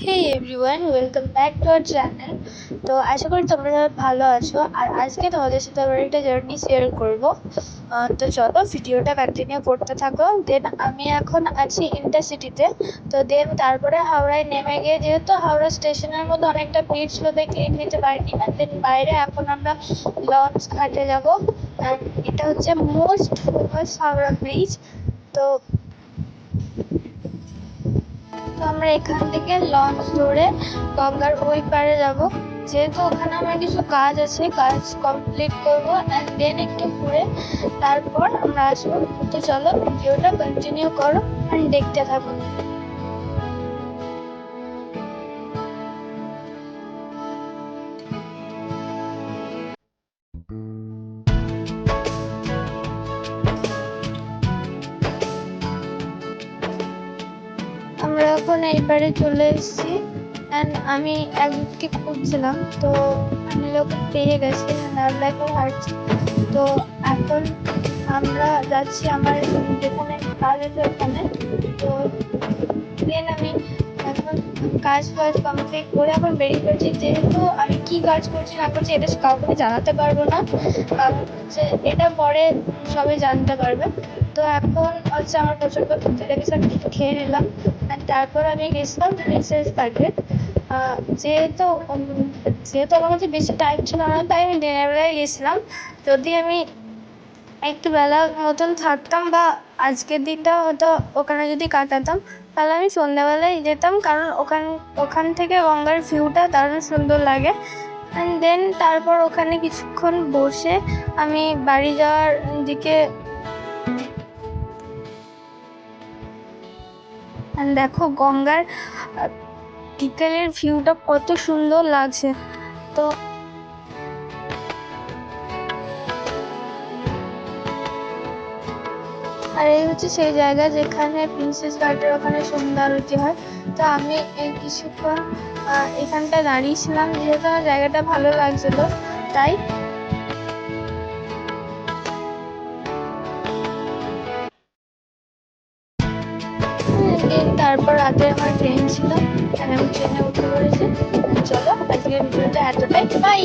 Hey everyone, welcome back to our channel. তো আশা করি তোমরা সবাই ভালো আছো। আর আজকে তোমাদের সাথে আবার একটা জার্নি শেয়ার করবো। তো চলো ভিডিওটা কন্টিনিউ করতে থাকো। দেন আমি এখন আছি ইন্টারসিটিতে। তো দেন তারপরে হাওড়ায় নেমে গিয়ে, যেহেতু হাওড়া স্টেশনের মধ্যে অনেকটা ভিড় ছিল, তাই ক্লিপ নিতে পারিনি। আর দেন বাইরে এখন আমরা লঞ্চ ঘাটে যাবো। আর এটা হচ্ছে মোস্ট ফেমাস হাওড়া ব্রিজ। তো তো আমরা এখান থেকে লঞ্চ ধরে গঙ্গার ওই পারে যাব। যেহেতু ওখানে আমার কিছু কাজ আছে, কাজ কমপ্লিট করবো অ্যান্ড দেন একটু ঘুরে তারপর আমরা আসবো। তো চলো ভিডিওটা কন্টিনিউ করো অ্যান্ড দেখতে থাকো। আমরা এখন এইবারে চলে এসেছি অ্যান্ড আমি একজনকে খুঁজছিলাম, তো আমি লোকে পেয়ে গেছি আর এখন হাঁটছি। তো এখন আমরা যাচ্ছি আমার যেখানে কাজ আছে ওখানে। তো দেন আমি এখন কাজ ফাজ কমপ্লিট করে এখন বেরিয়ে পড়ছি। যেহেতু আমি কি কাজ করছি না করছি এটা কাউকে জানাতে পারবো না, কারণ হচ্ছে এটা পরে সবাই জানতে পারবে। তো এখন হচ্ছে আমার প্রচণ্ড খেতে লেগেছে, আমি একটু খেয়ে নিলাম আর তারপর আমি গেছিলাম রিসার্চ পার্কে। যেহেতু যেহেতু আমার কাছে বেশি টাইম ছিল না, তাই আমি দিনের বেলায় গেছিলাম। যদি আমি একটু বেলা মতন থাকতাম বা আজকের দিনটা হয়তো ওখানে যদি কাটাতাম, তাহলে আমি সন্ধ্যাবেলায় যেতাম, কারণ ওখান থেকে গঙ্গার ভিউটা দারুণ সুন্দর লাগে। অ্যান্ড দেন তারপর ওখানে কিছুক্ষণ বসে আমি বাড়ি যাওয়ার দিকে। অ্যান্ড দেখো গঙ্গার বিকেলের ভিউটা কত সুন্দর লাগছে। তো আর এই হচ্ছে সেই জায়গা যেখানে প্রিন্সেস ঘাটের ওখানে সন্ধ্যা আরতি হয়। তো আমি এই কিছুক্ষণ এখানটায় দাঁড়িয়েছিলাম, যেহেতু আমার জায়গাটা ভালো লাগছিল তাই। তারপর রাতে আমার ট্রেন ছিল, আমি ট্রেনে উঠে পড়েছি। চলো আজকের ভিডিওটা এতটাই, বাই।